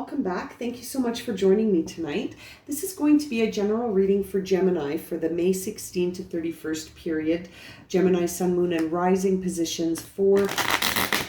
welcome back. Thank you so much for joining me tonight. This is going to be a general reading for Gemini for the May 16 to 31st period. Gemini Sun, Moon, and Rising positions for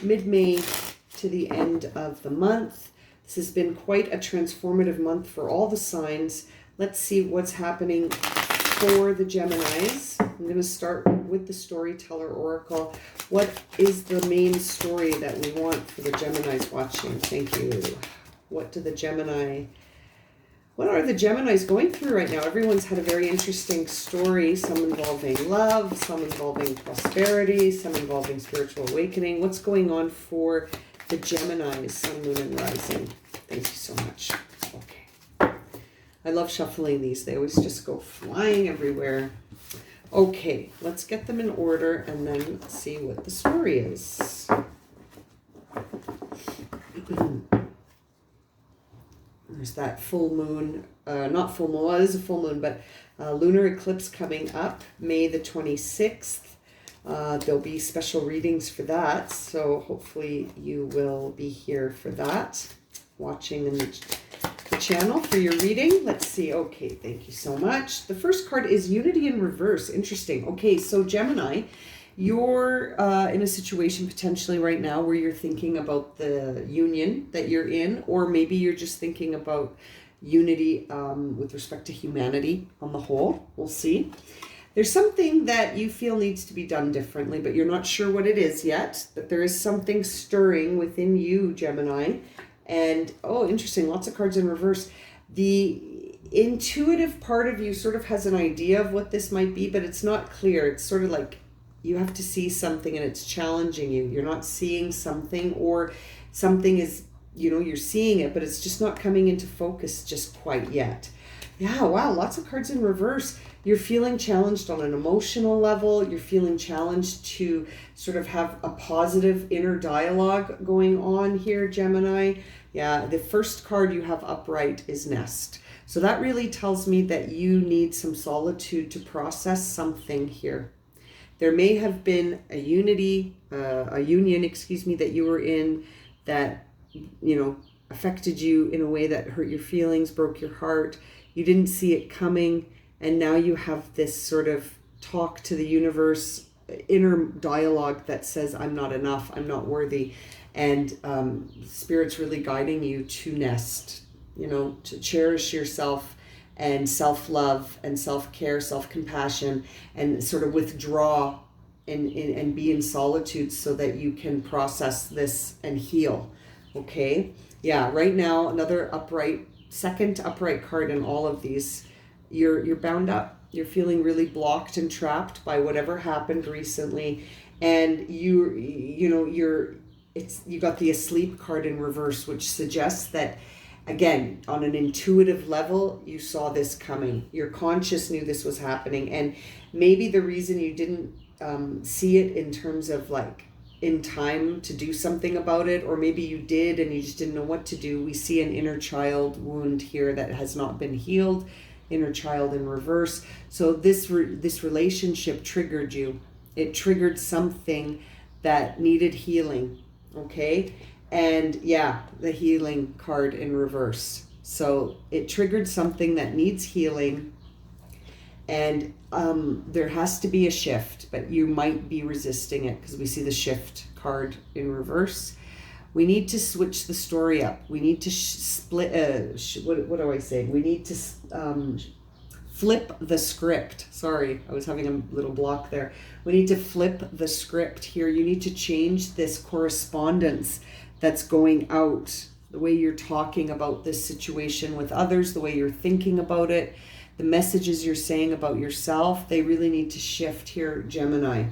mid-May to the end of the month. This has been quite a transformative month for all the signs. Let's see what's happening for the Geminis. I'm going to start with the Storyteller Oracle. What is the main story that we want for the Geminis watching? Thank you. What are the Geminis going through right now? Everyone's had a very interesting story, some involving love, some involving prosperity, some involving spiritual awakening. What's going on for the Geminis, Sun, Moon, and Rising? Thank you so much. Okay. I love shuffling these. They always just go flying everywhere. Okay, let's get them in order and then see what the story is. There's that full moon, not full moon, well, it is a full moon, but lunar eclipse coming up, May the 26th. There'll be special readings for that, so hopefully you will be here for that, watching in the channel for your reading. Let's see. Okay, thank you so much. The first card is Unity in Reverse. Interesting. Okay, so Gemini, you're in a situation potentially right now where you're thinking about the union that you're in, or maybe you're just thinking about unity with respect to humanity on the whole. We'll see. There's something that you feel needs to be done differently, but you're not sure what it is yet. But there is something stirring within you, Gemini. And, oh, interesting, lots of cards in reverse. The intuitive part of you sort of has an idea of what this might be, but it's not clear. It's sort of like you have to see something and it's challenging you. You're not seeing something, or something is, you're seeing it, but it's just not coming into focus just quite yet. Yeah, wow, lots of cards in reverse. You're feeling challenged on an emotional level. You're feeling challenged to sort of have a positive inner dialogue going on here, Gemini. Yeah, the first card you have upright is Nest. So that really tells me that you need some solitude to process something here. There may have been a union, that you were in that, affected you in a way that hurt your feelings, broke your heart. You didn't see it coming. And now you have this sort of talk to the universe, inner dialogue that says, I'm not enough, I'm not worthy. And Spirit's really guiding you to nest, to cherish yourself and self-love and self-care, self-compassion, and sort of withdraw and be in solitude so that you can process this and heal. Okay? Yeah, right now, another second upright card in all of these. You're bound up. You're feeling really blocked and trapped by whatever happened recently, and you got the Asleep card in reverse, which suggests that, again, on an intuitive level, you saw this coming. Your conscious knew this was happening, and maybe the reason you didn't see it in terms of like in time to do something about it, or maybe you did and you just didn't know what to do. We see an inner child wound here that has not been healed. Inner child in reverse. So this relationship triggered you. It triggered something that needed healing. Okay, and yeah, the healing card in reverse. So it triggered something that needs healing, and there has to be a shift, but you might be resisting it because we see the shift card in reverse. We need to switch the story up. We need to split, what do I say? We need to flip the script. Sorry, I was having a little block there. We need to flip the script here. You need to change this correspondence that's going out, the way you're talking about this situation with others, the way you're thinking about it, the messages you're saying about yourself, they really need to shift here, Gemini.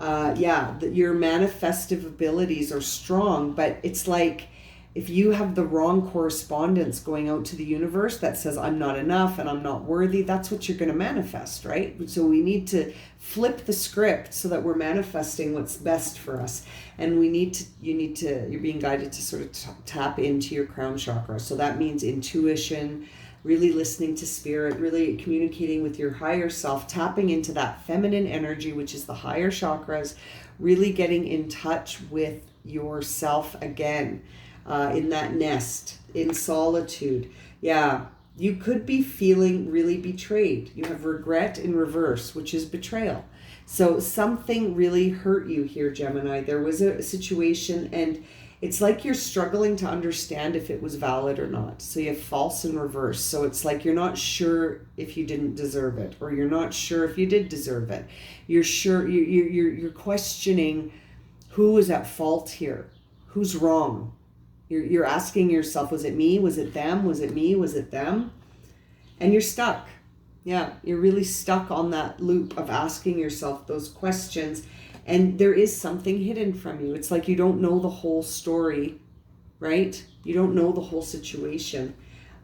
Your manifestive abilities are strong, but it's like if you have the wrong correspondence going out to the universe that says I'm not enough and I'm not worthy, that's what you're going to manifest, right? So we need to flip the script so that we're manifesting what's best for us. And you're being guided to sort of tap into your crown chakra. So that means intuition, really listening to spirit, really communicating with your higher self, tapping into that feminine energy, which is the higher chakras, really getting in touch with yourself again. in that nest, in solitude. Yeah, you could be feeling really betrayed. You have regret in reverse, which is betrayal. So something really hurt you here, Gemini. There was a situation, and it's like you're struggling to understand if it was valid or not. So you have false in reverse. So it's like you're not sure if you didn't deserve it, or you're not sure if you did deserve it. You're questioning who was at fault here, who's wrong. You're asking yourself, was it me? Was it them? Was it me? Was it them? And you're stuck. Yeah, you're really stuck on that loop of asking yourself those questions. And there is something hidden from you. It's like you don't know the whole story, right? You don't know the whole situation.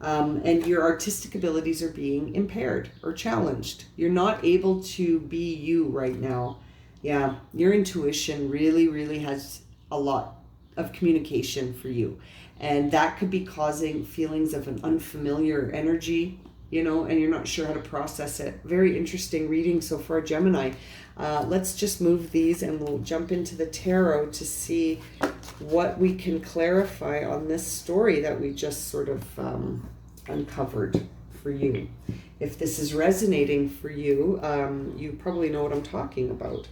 And your artistic abilities are being impaired or challenged. You're not able to be you right now. Yeah, your intuition really, really has a lot of communication for you. And that could be causing feelings of an unfamiliar energy, and you're not sure how to process it. Very interesting reading so far, Gemini. Let's just move these and we'll jump into the tarot to see what we can clarify on this story that we just sort of uncovered for you. If this is resonating for you, you probably know what I'm talking about.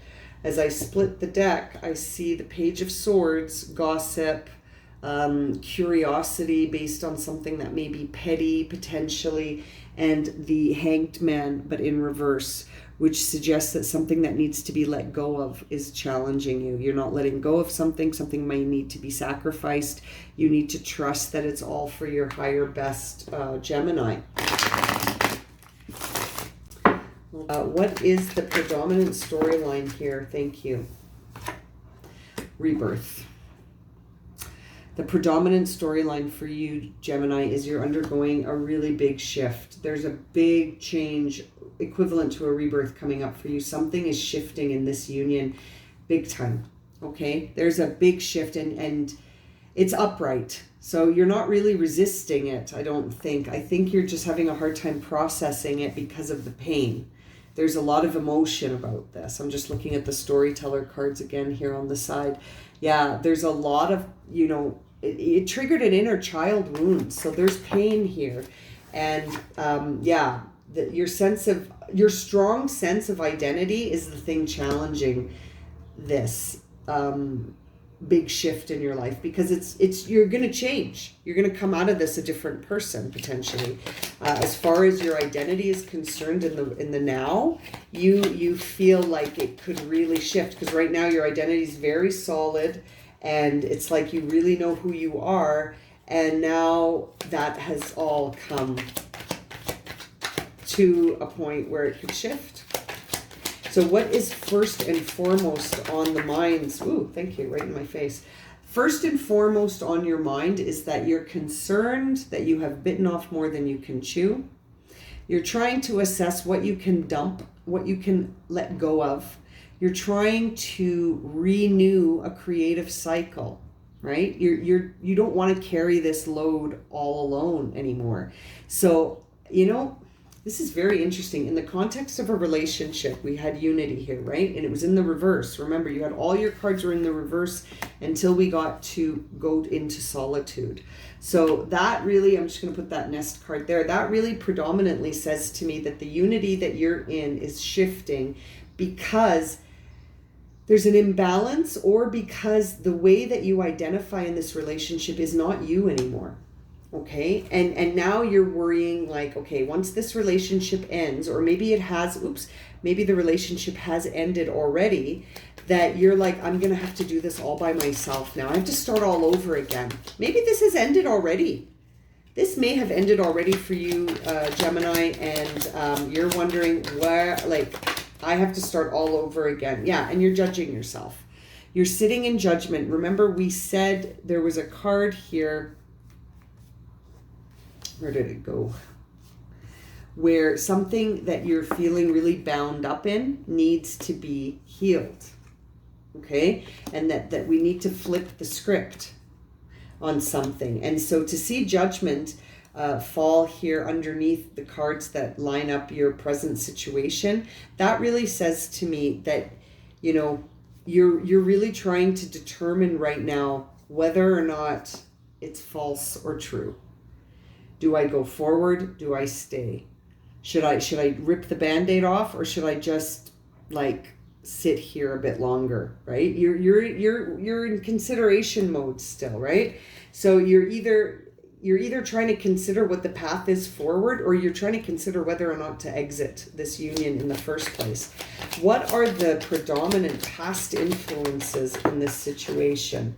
As I split the deck, I see the Page of Swords, gossip, curiosity based on something that may be petty potentially, and the Hanged Man, but in reverse, which suggests that something that needs to be let go of is challenging you. You're not letting go of something. Something may need to be sacrificed. You need to trust that it's all for your higher best, Gemini. What is the predominant storyline here? Thank you. Rebirth. The predominant storyline for you, Gemini, is you're undergoing a really big shift. There's a big change equivalent to a rebirth coming up for you. Something is shifting in this union big time, okay? There's a big shift and it's upright. So you're not really resisting it, I don't think. I think you're just having a hard time processing it because of the pain. There's a lot of emotion about this. I'm just looking at the storyteller cards again here on the side. Yeah, there's a lot of, it triggered an inner child wound. So there's pain here. And your strong sense of identity is the thing challenging this big shift in your life, because you're going to change. You're going to come out of this a different person potentially. As far as your identity is concerned in the now, you feel like it could really shift, because right now your identity is very solid and it's like you really know who you are, and now that has all come to a point where it could shift. So what is first and foremost on the minds? Ooh, thank you, right in my face. First and foremost on your mind is that you're concerned that you have bitten off more than you can chew. You're trying to assess what you can dump, what you can let go of. You're trying to renew a creative cycle, right? You don't want to carry this load all alone anymore. So, this is very interesting. In the context of a relationship, we had unity here, right? And it was in the reverse. Remember, you had all your cards were in the reverse until we got to go into solitude. So that really, I'm just going to put that nest card there. That really predominantly says to me that the unity that you're in is shifting because there's an imbalance, or because the way that you identify in this relationship is not you anymore. Okay, and now you're worrying like, okay, once this relationship ends, or maybe it has, maybe the relationship has ended already, that you're like, I'm gonna have to do this all by myself now. I have to start all over again. Maybe this has ended already. This may have ended already for you, Gemini, and you're wondering where, like, I have to start all over again. Yeah, and you're judging yourself. You're sitting in judgment. Remember, we said there was a card here. Where did it go? Where something that you're feeling really bound up in needs to be healed. Okay? And that we need to flip the script on something. And so to see judgment fall here underneath the cards that line up your present situation, that really says to me that, you're really trying to determine right now whether or not it's false or true? Do I go forward? Do I stay? Should I rip the Band-Aid off, or should I just like sit here a bit longer, right? You're in consideration mode still, right? So you're either trying to consider what the path is forward, or you're trying to consider whether or not to exit this union in the first place. What are the predominant past influences in this situation?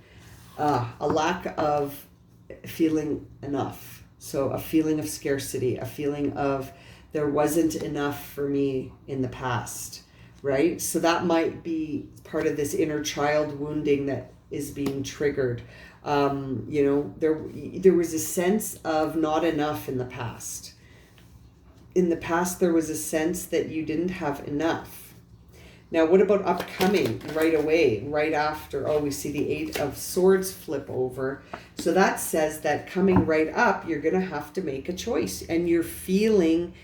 A lack of feeling enough. So a feeling of scarcity, a feeling of there wasn't enough for me in the past, right? So that might be part of this inner child wounding that is being triggered. There was a sense of not enough in the past. In the past, there was a sense that you didn't have enough. Now, what about upcoming right away, right after? Oh, we see the 8 of Swords flip over. So that says that coming right up, you're going to have to make a choice. And you're feeling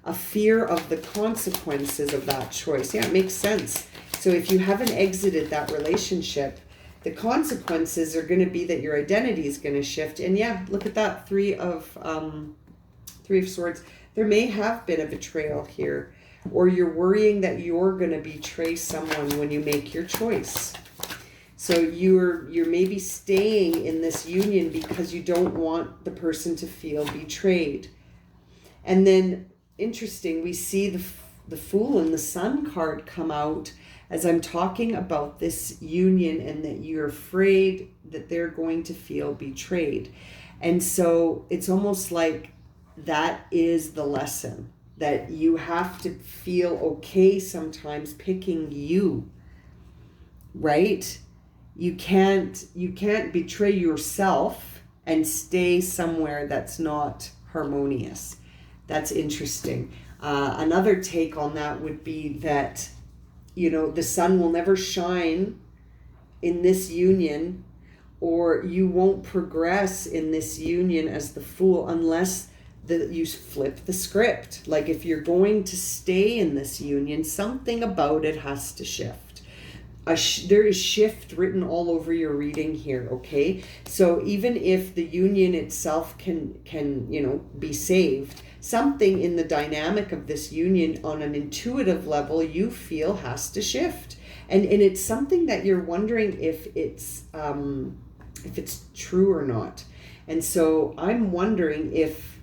a fear of the consequences of that choice. Yeah, it makes sense. So if you haven't exited that relationship, the consequences are going to be that your identity is going to shift. And yeah, look at that, 3 of Swords. There may have been a betrayal here, or you're worrying that you're going to betray someone when you make your choice. So you're maybe staying in this union because you don't want the person to feel betrayed. And then, interesting, we see the Fool and the Sun card come out as I'm talking about this union, and that you're afraid that they're going to feel betrayed. And so it's almost like that is the lesson, that you have to feel okay sometimes picking you, right? You can't betray yourself and stay somewhere that's not harmonious. That's interesting. Another take on that would be that, the sun will never shine in this union, or you won't progress in this union as the Fool unless you flip the script. Like, if you're going to stay in this union, something about it has to shift. There is shift written all over your reading here, okay? So even if the union itself can be saved, something in the dynamic of this union on an intuitive level you feel has to shift. And it's something that you're wondering if it's true or not. And so I'm wondering if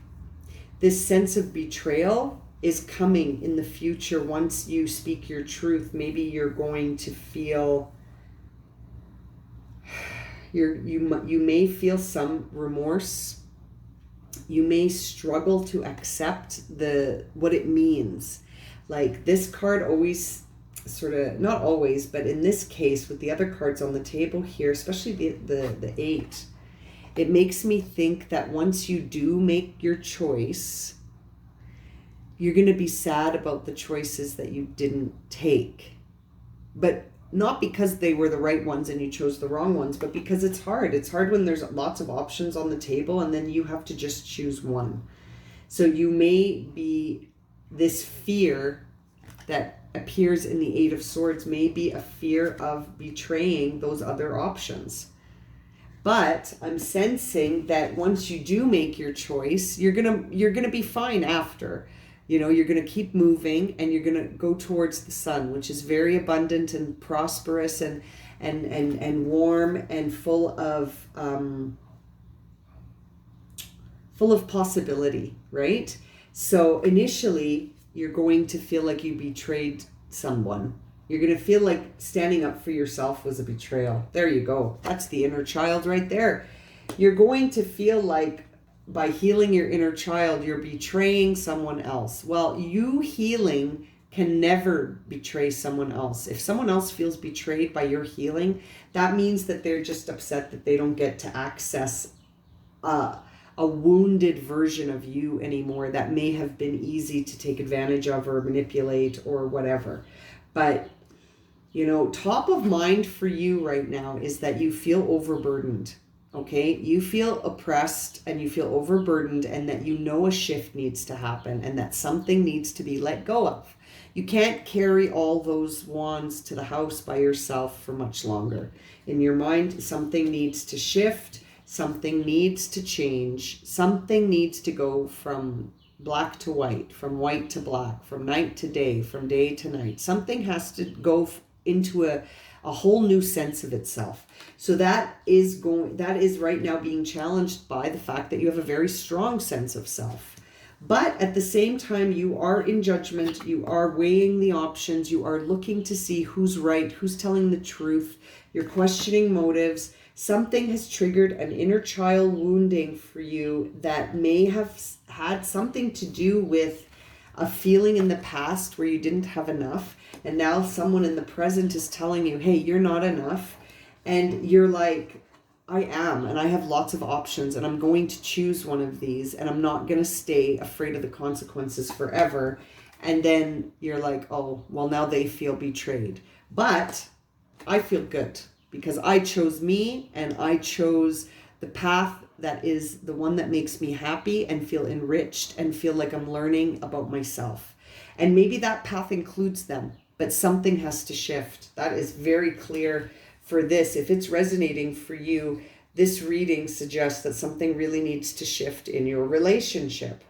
this sense of betrayal is coming in the future. Once you speak your truth, maybe you're going to feel, you may feel some remorse. You may struggle to accept what it means. Like, this card always sort of, not always, but in this case with the other cards on the table here, especially the 8, it makes me think that once you do make your choice, you're going to be sad about the choices that you didn't take. But not because they were the right ones and you chose the wrong ones, but because it's hard. It's hard when there's lots of options on the table and then you have to just choose one. So you may be, this fear that appears in the 8 of Swords may be a fear of betraying those other options. But I'm sensing that once you do make your choice, you're gonna be fine after. You're gonna keep moving, and you're gonna go towards the sun, which is very abundant and prosperous and warm and full of possibility, right? So initially, you're going to feel like you betrayed someone. You're going to feel like standing up for yourself was a betrayal. There you go. That's the inner child right there. You're going to feel like by healing your inner child, you're betraying someone else. Well, you healing can never betray someone else. If someone else feels betrayed by your healing, that means that they're just upset that they don't get to access a wounded version of you anymore that may have been easy to take advantage of or manipulate or whatever. But top of mind for you right now is that you feel overburdened, okay? You feel oppressed and you feel overburdened, and that a shift needs to happen and that something needs to be let go of. You can't carry all those wands to the house by yourself for much longer. In your mind, something needs to shift. Something needs to change. Something needs to go from black to white, from white to black, from night to day, from day to night. Something has to go into a whole new sense of itself. So that is right now being challenged by the fact that you have a very strong sense of self. But at the same time, you are in judgment, you are weighing the options, you are looking to see who's right, who's telling the truth, you're questioning motives. Something has triggered an inner child wounding for you that may have had something to do with a feeling in the past where you didn't have enough. And now someone in the present is telling you, hey, you're not enough. And you're like, I am, and I have lots of options, and I'm going to choose one of these, and I'm not going to stay afraid of the consequences forever. And then you're like, oh, well, now they feel betrayed. But I feel good because I chose me, and I chose the path that is the one that makes me happy and feel enriched and feel like I'm learning about myself. And maybe that path includes them, but something has to shift. That is very clear for this. If it's resonating for you, this reading suggests that something really needs to shift in your relationship.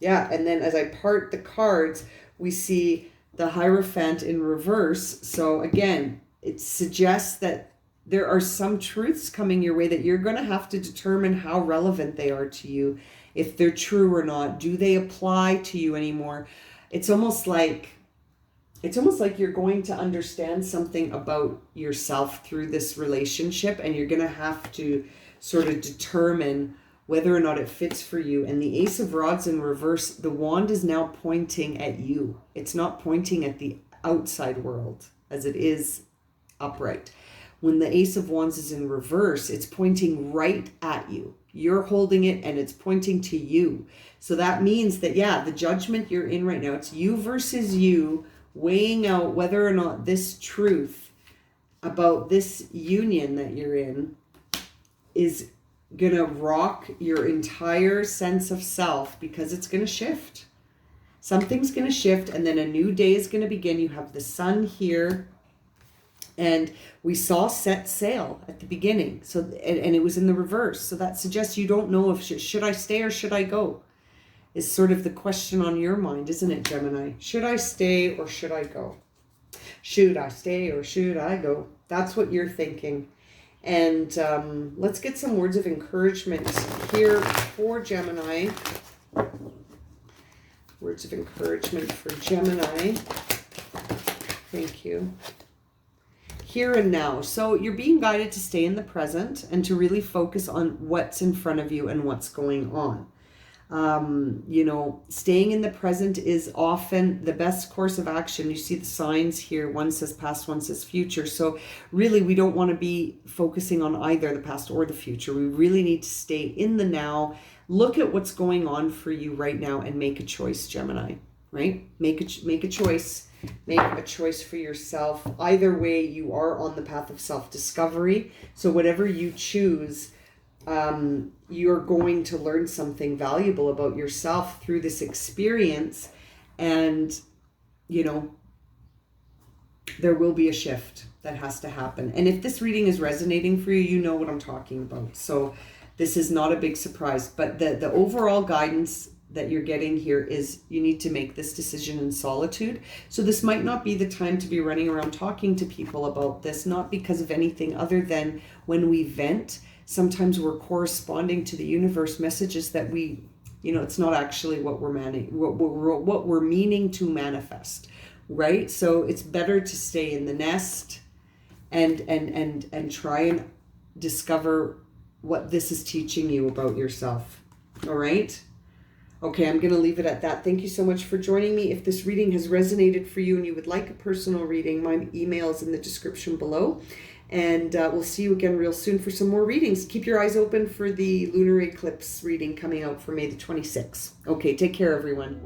Yeah, and then as I part the cards, we see the Hierophant in reverse. So again, it suggests that there are some truths coming your way that you're going to have to determine how relevant they are to you, if they're true or not. Do they apply to you anymore? It's almost like you're going to understand something about yourself through this relationship, and you're going to have to sort of determine whether or not it fits for you. And the Ace of Rods in reverse, the wand is now pointing at you. It's not pointing at the outside world as it is upright. When the Ace of Wands is in reverse, it's pointing right at you. You're holding it and it's pointing to you. So that means that, yeah, the judgment you're in right now, it's you versus you, weighing out whether or not this truth about this union that you're in is going to rock your entire sense of self, because it's going to shift. Something's going to shift, and then a new day is going to begin. You have the sun here, and we saw set sail at the beginning. So, and it was in the reverse. So that suggests you don't know if should I stay or should I go? Is sort of the question on your mind, isn't it, Gemini? Should I stay or should I go? Should I stay or should I go? That's what you're thinking. And let's get some words of encouragement here for Gemini. Words of encouragement for Gemini. Thank you. Here and now. So you're being guided to stay in the present and to really focus on what's in front of you and what's going on. Staying in the present is often the best course of action. You see the signs here. One says past, one says future. So really, we don't want to be focusing on either the past or the future. We really need to stay in the now. Look at what's going on for you right now and make a choice, Gemini, right? Make a choice. Make a choice for yourself. Either way, you are on the path of self-discovery. So whatever you choose, you're going to learn something valuable about yourself through this experience. And, there will be a shift that has to happen. And if this reading is resonating for you, you know what I'm talking about. So this is not a big surprise. But the overall guidance that you're getting here is you need to make this decision in solitude. So this might not be the time to be running around talking to people about this, not because of anything other than when we vent, sometimes we're corresponding to the universe messages that we, it's not actually what we're meaning to manifest, right? So it's better to stay in the nest and try and discover what this is teaching you about yourself. All right? Okay, I'm going to leave it at that. Thank you so much for joining me. If this reading has resonated for you and you would like a personal reading, my email is in the description below. And we'll see you again real soon for some more readings. Keep your eyes open for the lunar eclipse reading coming out for May the 26th. Okay, take care, everyone.